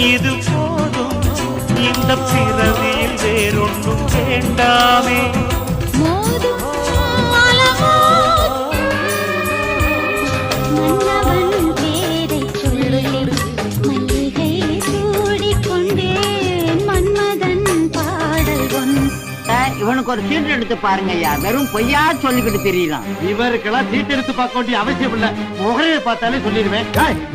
இது போதும் இந்த பிறவியில் வேறொன்றும் வேண்டாமே. இவனுக்கு ஒரு சீட் எடுத்து பாருங்க ஐயா, வெறும் பொய்யா சொல்லிக்கிட்டு தெரியலாம். இவருக்கெல்லாம் சீட் எடுத்து பார்க்க வேண்டிய அவசியம் இல்ல, முகரையை பார்த்தாலே சொல்லிடுவேன்.